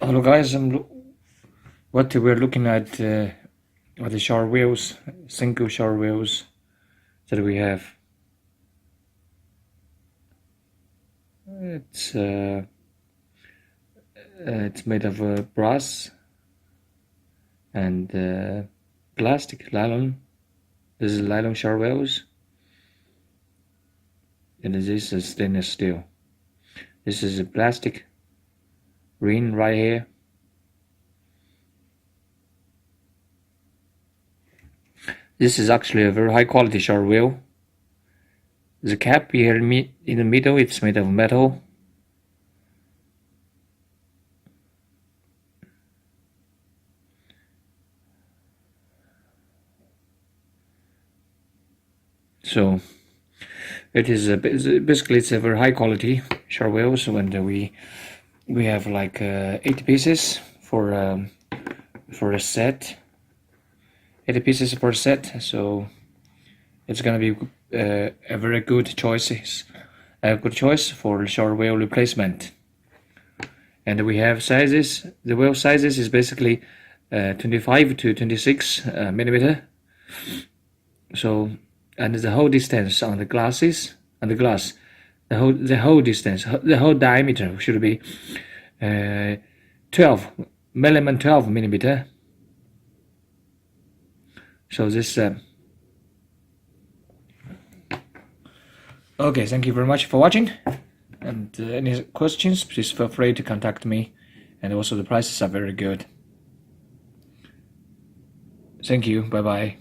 Hello guys, what we're looking at are the shower wheels, single shower wheels that we have. It's made of brass and plastic, nylon. This is nylon shower wheels, and this is stainless steel. This is a plastic ring right here. This is actually a very high quality shower wheel. The cap here in the middle, it's made of metal. So it is basically it's a very high quality shower wheel. So when we have like 80 pieces for a set. 80 pieces per set, so it's gonna be a very good choice for shower wheel replacement. And we have sizes. The wheel sizes is basically 25 to 26 millimeter. So, and the whole distance on the glass, the whole distance, the whole diameter should be 12 millimeter. So this okay, thank you very much for watching, and any questions, please feel free to contact me, and also the prices are very good. Thank you, bye bye.